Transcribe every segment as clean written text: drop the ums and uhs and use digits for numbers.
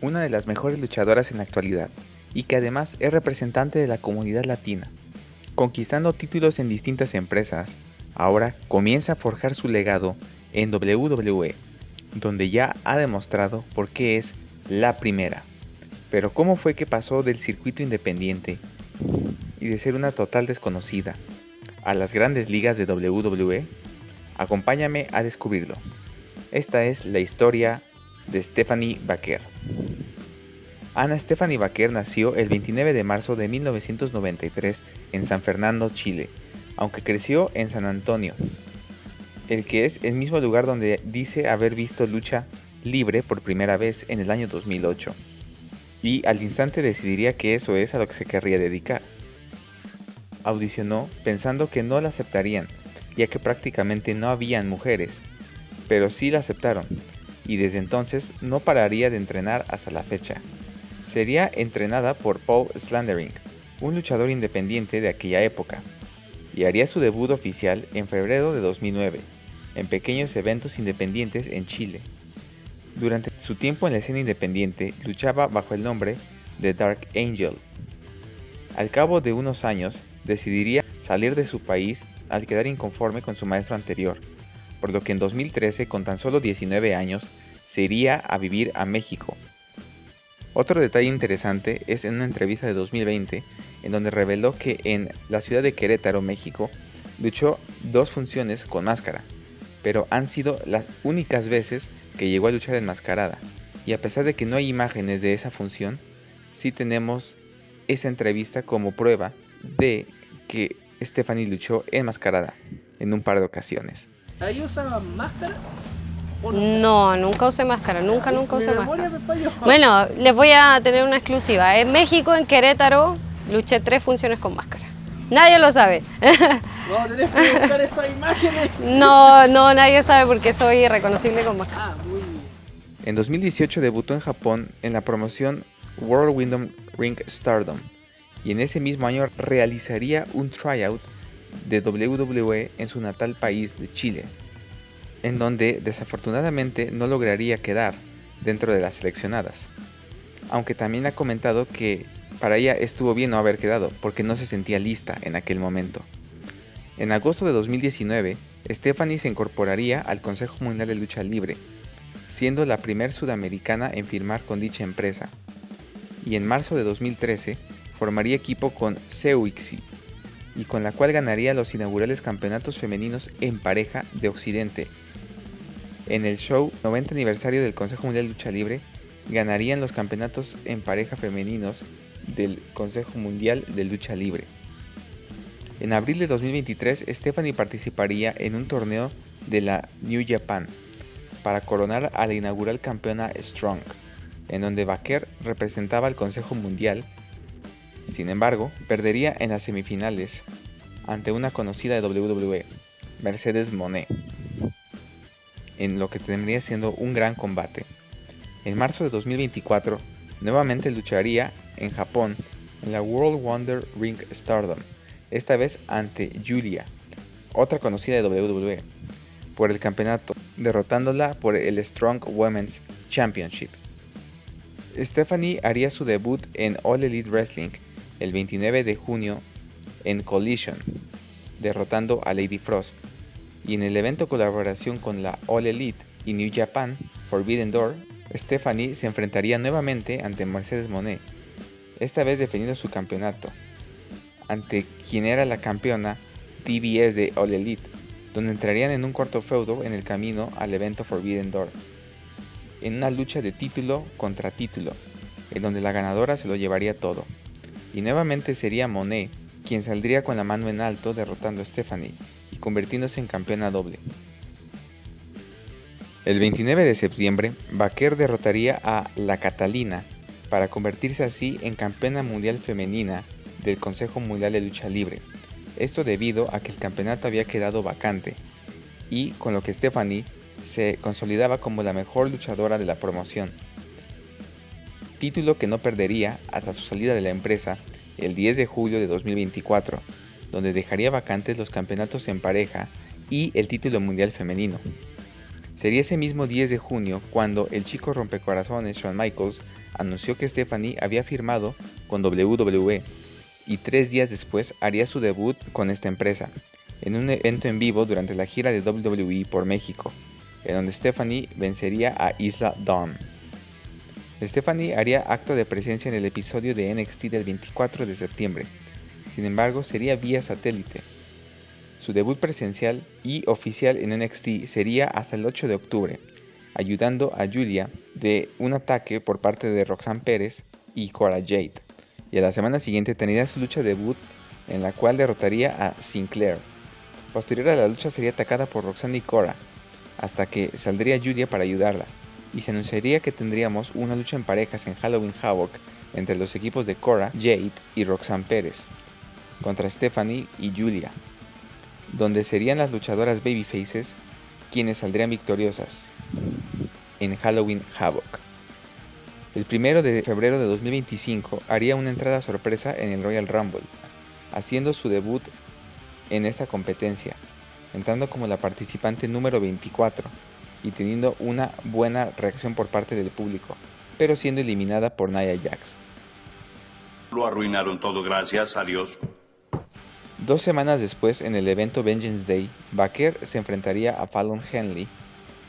una de las mejores luchadoras en la actualidad, y que además es representante de la comunidad latina. Conquistando títulos en distintas empresas, ahora comienza a forjar su legado en WWE, donde ya ha demostrado por qué es la primera. Pero ¿cómo fue que pasó del circuito independiente y de ser una total desconocida a las grandes ligas de WWE? Acompáñame a descubrirlo. Esta es la historia de Stephanie Vaquer. Ana Stephanie Vaquer nació el 29 de marzo de 1993 en San Fernando, Chile, aunque creció en San Antonio, el que es el mismo lugar donde dice haber visto lucha libre por primera vez en el año 2008, y al instante decidiría que eso es a lo que se querría dedicar. Audicionó pensando que no la aceptarían, ya que prácticamente no habían mujeres, pero sí la aceptaron, y desde entonces no pararía de entrenar hasta la fecha. Sería entrenada por Paul Slandering, un luchador independiente de aquella época, y haría su debut oficial en febrero de 2009, en pequeños eventos independientes en Chile. Durante su tiempo en la escena independiente, luchaba bajo el nombre de Dark Angel. Al cabo de unos años, decidiría salir de su país al quedar inconforme con su maestro anterior, por lo que en 2013, con tan solo 19 años, se iría a vivir a México. Otro detalle interesante es en una entrevista de 2020, en donde reveló que en la ciudad de Querétaro, México, luchó 2 funciones con máscara, pero han sido las únicas veces que llegó a luchar enmascarada, y a pesar de que no hay imágenes de esa función, sí tenemos esa entrevista como prueba de que Stephanie luchó enmascarada en un par de ocasiones. ¿Ahí usaban máscara? No, nunca usé máscara, nunca usé memoria máscara. me falló. Bueno, les voy a tener una exclusiva. En México, en Querétaro, luché 3 funciones con máscara. Nadie lo sabe. Vamos a tener que buscar esas imágenes. No, nadie sabe porque soy irreconocible con máscara. Muy bien. En 2018 debutó en Japón en la promoción World Windom Ring Stardom, y en ese mismo año realizaría un tryout de WWE en su natal país de Chile, en donde desafortunadamente no lograría quedar dentro de las seleccionadas, aunque también ha comentado que para ella estuvo bien no haber quedado porque no se sentía lista en aquel momento. En agosto de 2019, Stephanie se incorporaría al Consejo Mundial de Lucha Libre, siendo la primer sudamericana en firmar con dicha empresa, y en marzo de 2013 formaría equipo con Seuxi, y con la cual ganaría los inaugurales campeonatos femeninos en pareja de Occidente. En el show 90 aniversario del Consejo Mundial de Lucha Libre, ganarían los campeonatos en pareja femeninos del Consejo Mundial de Lucha Libre. En abril de 2023, Stephanie participaría en un torneo de la New Japan para coronar a la inaugural campeona Strong, en donde Vaquer representaba al Consejo Mundial. Sin embargo, perdería en las semifinales ante una conocida de WWE, Mercedes Moné, en lo que terminaría siendo un gran combate. En marzo de 2024, nuevamente lucharía en Japón en la World Wonder Ring Stardom, esta vez ante Julia, otra conocida de WWE, por el campeonato, derrotándola por el Strong Women's Championship. Stephanie haría su debut en All Elite Wrestling el 29 de junio en Collision, derrotando a Lady Frost, y en el evento colaboración con la All Elite y New Japan Forbidden Door, Stephanie se enfrentaría nuevamente ante Mercedes Moné, esta vez defendiendo su campeonato, ante quien era la campeona TBS de All Elite, donde entrarían en un corto feudo en el camino al evento Forbidden Door, en una lucha de título contra título, en donde la ganadora se lo llevaría todo, y nuevamente sería Moné quien saldría con la mano en alto derrotando a Stephanie y convirtiéndose en campeona doble. El 29 de septiembre, Vaquer derrotaría a La Catalina para convertirse así en campeona mundial femenina del Consejo Mundial de Lucha Libre, esto debido a que el campeonato había quedado vacante, y con lo que Stephanie se consolidaba como la mejor luchadora de la promoción, título que no perdería hasta su salida de la empresa el 10 de julio de 2024, donde dejaría vacantes los campeonatos en pareja y el título mundial femenino. Sería ese mismo 10 de junio cuando el chico rompecorazones Shawn Michaels anunció que Stephanie había firmado con WWE y 3 días después haría su debut con esta empresa, en un evento en vivo durante la gira de WWE por México, en donde Stephanie vencería a Isla Dawn. Stephanie haría acto de presencia en el episodio de NXT del 24 de septiembre, sin embargo sería vía satélite. Su debut presencial y oficial en NXT sería hasta el 8 de octubre, ayudando a Julia de un ataque por parte de Roxanne Pérez y Cora Jade, y a la semana siguiente tendría su lucha debut en la cual derrotaría a Sinclair. Posterior a la lucha sería atacada por Roxanne y Cora, hasta que saldría Julia para ayudarla, y se anunciaría que tendríamos una lucha en parejas en Halloween Havoc entre los equipos de Cora, Jade y Roxanne Pérez, contra Stephanie y Julia, donde serían las luchadoras babyfaces quienes saldrían victoriosas en Halloween Havoc. El 1 de febrero de 2025 haría una entrada sorpresa en el Royal Rumble, haciendo su debut en esta competencia, entrando como la participante número 24 y teniendo una buena reacción por parte del público, pero siendo eliminada por Nia Jax. Lo arruinaron todo, gracias a Dios. 2 semanas después, en el evento Vengeance Day, Baker se enfrentaría a Fallon Henley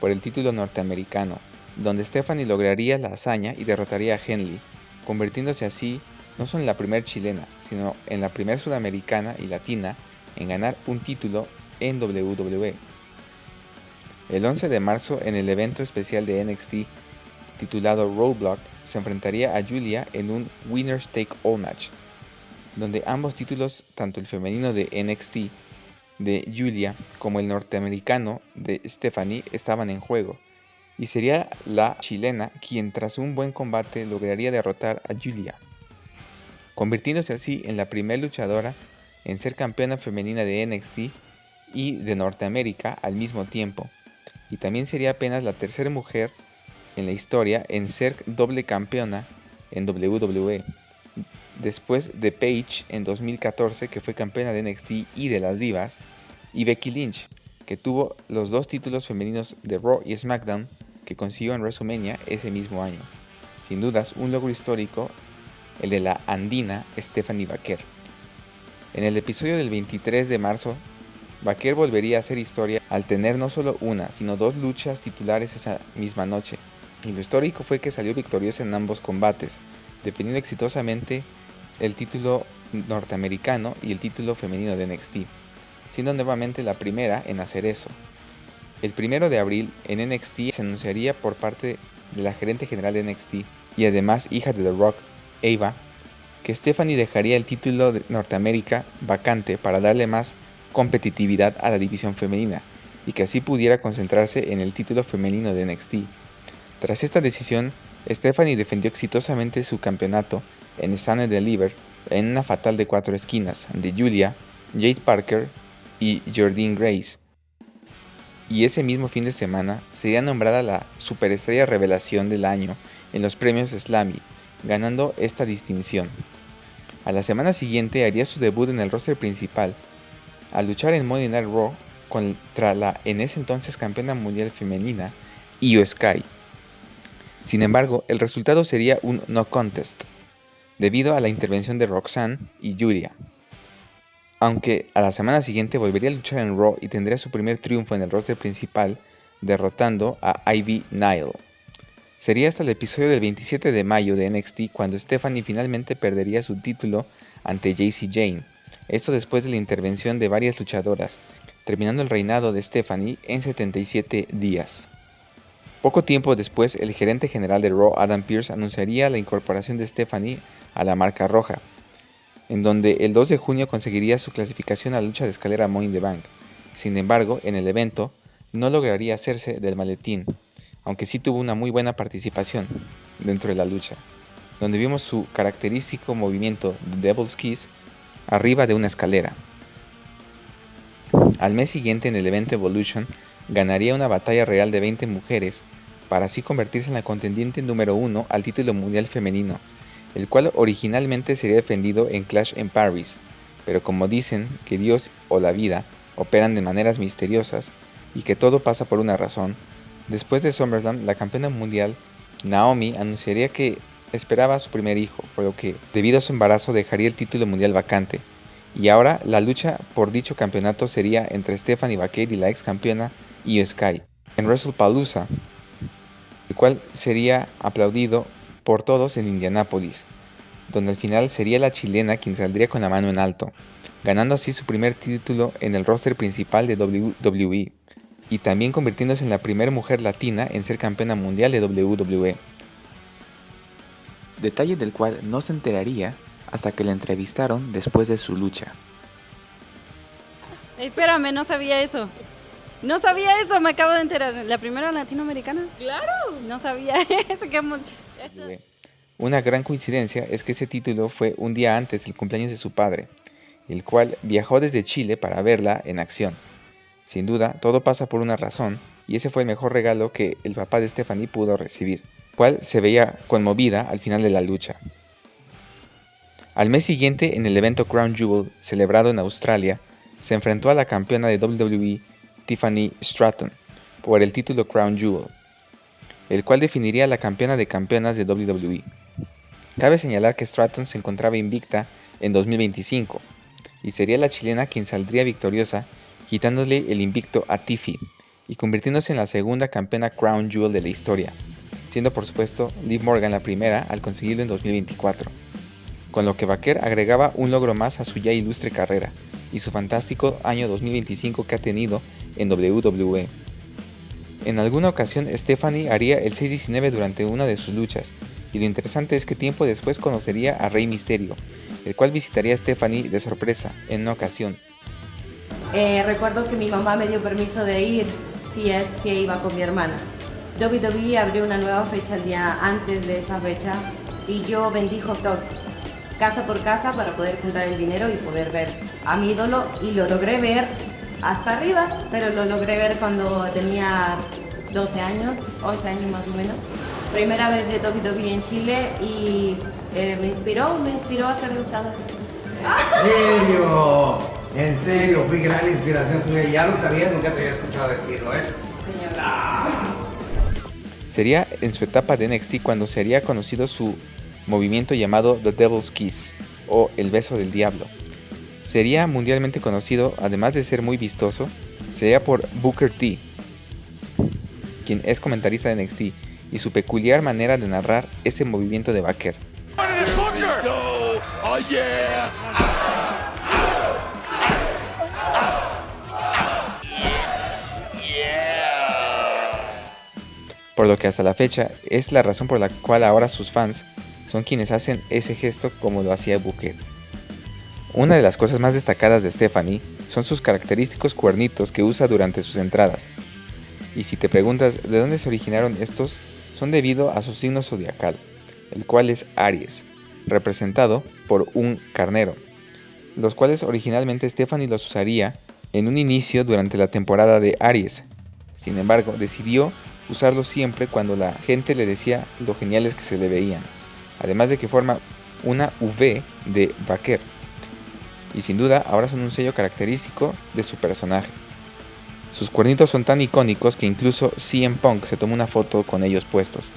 por el título norteamericano, donde Stephanie lograría la hazaña y derrotaría a Henley, convirtiéndose así no solo en la primera chilena, sino en la primera sudamericana y latina en ganar un título en WWE. El 11 de marzo, en el evento especial de NXT titulado Roadblock, se enfrentaría a Julia en un Winners Take All match, donde ambos títulos, tanto el femenino de NXT de Julia como el norteamericano de Stephanie, estaban en juego, y sería la chilena quien tras un buen combate lograría derrotar a Julia, convirtiéndose así en la primera luchadora en ser campeona femenina de NXT y de Norteamérica al mismo tiempo, y también sería apenas la tercera mujer en la historia en ser doble campeona en WWE, después de Paige en 2014, que fue campeona de NXT y de las Divas, y Becky Lynch, que tuvo los 2 títulos femeninos de Raw y SmackDown que consiguió en WrestleMania ese mismo año. Sin dudas, un logro histórico, el de la andina Stephanie Baker. En el episodio del 23 de marzo, Baker volvería a hacer historia al tener no solo una, sino 2 luchas titulares esa misma noche, y lo histórico fue que salió victoriosa en ambos combates, defendiendo exitosamente el título norteamericano y el título femenino de NXT, siendo nuevamente la primera en hacer eso. El 1 de abril en NXT se anunciaría por parte de la gerente general de NXT y además hija de The Rock, Ava, que Stephanie dejaría el título de Norteamérica vacante para darle más competitividad a la división femenina y que así pudiera concentrarse en el título femenino de NXT. Tras esta decisión, Stephanie defendió exitosamente su campeonato en Stand and Deliver en una fatal de 4 esquinas de Julia, Jade Parker y Jordynne Grace, y ese mismo fin de semana sería nombrada la superestrella revelación del año en los premios Slammy, ganando esta distinción. A la semana siguiente haría su debut en el roster principal, al luchar en Monday Night Raw contra la en ese entonces campeona mundial femenina, Io Sky. Sin embargo, el resultado sería un no contest, debido a la intervención de Roxanne y Julia. Aunque a la semana siguiente volvería a luchar en Raw y tendría su primer triunfo en el roster principal, derrotando a Ivy Nile. Sería hasta el episodio del 27 de mayo de NXT cuando Stephanie finalmente perdería su título ante Jacy Jayne, esto después de la intervención de varias luchadoras, terminando el reinado de Stephanie en 77 días. Poco tiempo después, el gerente general de Raw, Adam Pearce, anunciaría la incorporación de Stephanie a la marca roja, en donde el 2 de junio conseguiría su clasificación a la lucha de escalera Money in the Bank. Sin embargo, en el evento no lograría hacerse del maletín, aunque sí tuvo una muy buena participación dentro de la lucha, donde vimos su característico movimiento de Devil's Kiss arriba de una escalera. Al mes siguiente, en el evento Evolution, ganaría una batalla real de 20 mujeres para así convertirse en la contendiente número 1 al título mundial femenino, el cual originalmente sería defendido en Clash en Paris, pero como dicen que Dios o la vida operan de maneras misteriosas y que todo pasa por una razón, Después de SummerSlam, la campeona mundial Naomi anunciaría que esperaba a su primer hijo, por lo que debido a su embarazo dejaría el título mundial vacante. Y ahora la lucha por dicho campeonato sería entre Stephanie Vaquer y la ex campeona Io Sky en WrestlePalooza, el cual sería aplaudido por todos en Indianápolis, donde al final sería la chilena quien saldría con la mano en alto, ganando así su primer título en el roster principal de WWE, y también convirtiéndose en la primera mujer latina en ser campeona mundial de WWE. Detalle del cual no se enteraría hasta que la entrevistaron después de su lucha. Espérame, no sabía eso. No sabía eso, me acabo de enterar. ¿La primera latinoamericana? Claro. No sabía eso. Una gran coincidencia es que ese título fue un día antes del cumpleaños de su padre, el cual viajó desde Chile para verla en acción. Sin duda, todo pasa por una razón, y ese fue el mejor regalo que el papá de Stephanie pudo recibir, cual se veía conmovida al final de la lucha. Al mes siguiente, en el evento Crown Jewel, celebrado en Australia, se enfrentó a la campeona de WWE, Tiffany Stratton, por el título Crown Jewel, el cual definiría a la campeona de campeonas de WWE. Cabe señalar que Stratton se encontraba invicta en 2025, y sería la chilena quien saldría victoriosa, quitándole el invicto a Tiffy, y convirtiéndose en la segunda campeona Crown Jewel de la historia, siendo por supuesto Liv Morgan la primera al conseguirlo en 2024, con lo que Vaquer agregaba un logro más a su ya ilustre carrera, y su fantástico año 2025 que ha tenido en WWE. En alguna ocasión Stephanie haría el 619 durante una de sus luchas, y lo interesante es que tiempo después conocería a Rey Mysterio, el cual visitaría a Stephanie de sorpresa en una ocasión. Recuerdo que mi mamá me dio permiso de ir si es que iba con mi hermana. WWE abrió una nueva fecha el día antes de esa fecha y yo vendí hot dog casa por casa para poder juntar el dinero y poder ver a mi ídolo, y lo logré ver hasta arriba, pero lo logré ver cuando tenía 12 años, 11 años más o menos. Primera vez de WWE en Chile y me inspiró a ser luchador. ¿En serio? En serio, fui gran inspiración tuya. Ya lo sabías, nunca te había escuchado decirlo, ¿eh? Sería en su etapa de NXT cuando sería conocido su movimiento llamado The Devil's Kiss, o el beso del diablo. Sería mundialmente conocido, además de ser muy vistoso, sería por Booker T, quien es comentarista de NXT, y su peculiar manera de narrar ese movimiento de Vaquer. Por lo que hasta la fecha es la razón por la cual ahora sus fans son quienes hacen ese gesto como lo hacía Booker. Una de las cosas más destacadas de Stephanie son sus característicos cuernitos que usa durante sus entradas. Y si te preguntas de dónde se originaron estos, son debido a su signo zodiacal, el cual es Aries, representado por un carnero, los cuales originalmente Stephanie los usaría en un inicio durante la temporada de Aries. Sin embargo, decidió usarlos siempre cuando la gente le decía lo geniales que se le veían, además de que forma una V de Vaquer, y sin duda ahora son un sello característico de su personaje. Sus cuernitos son tan icónicos que incluso CM Punk se tomó una foto con ellos puestos.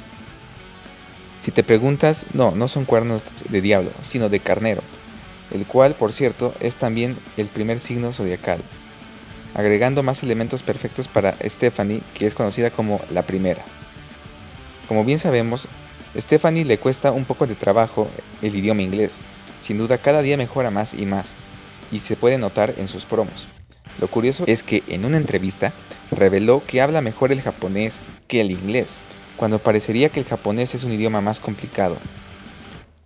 Si te preguntas, no son cuernos de diablo, sino de carnero, el cual por cierto es también el primer signo zodiacal, agregando más elementos perfectos para Stephanie, que es conocida como la primera. Como bien sabemos, Stephanie le cuesta un poco de trabajo el idioma inglés. Sin duda cada día mejora más, y se puede notar en sus promos. Lo curioso es que en una entrevista reveló que habla mejor el japonés que el inglés, cuando parecería que el japonés es un idioma más complicado.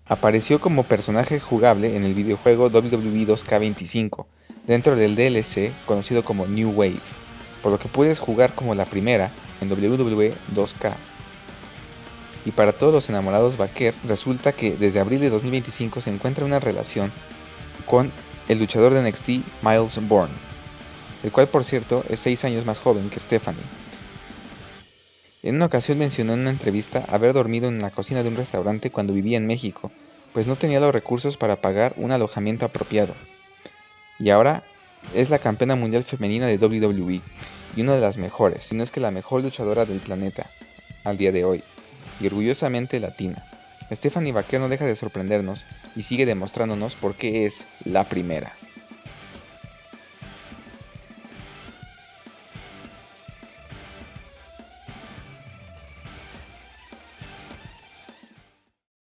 Apareció como personaje jugable en el videojuego WWE 2K25, dentro del DLC conocido como New Wave, por lo que puedes jugar como la primera en WWE 2K. Y para todos los enamorados Vaquer, resulta que desde abril de 2025 se encuentra una relación con el luchador de NXT Miles Bourne, el cual por cierto es 6 años más joven que Stephanie. En una ocasión mencionó en una entrevista haber dormido en la cocina de un restaurante cuando vivía en México, pues no tenía los recursos para pagar un alojamiento apropiado. Y ahora es la campeona mundial femenina de WWE, y una de las mejores, si no es que la mejor luchadora del planeta al día de hoy, y orgullosamente latina. Stephanie Vaquero no deja de sorprendernos y sigue demostrándonos por qué es la primera.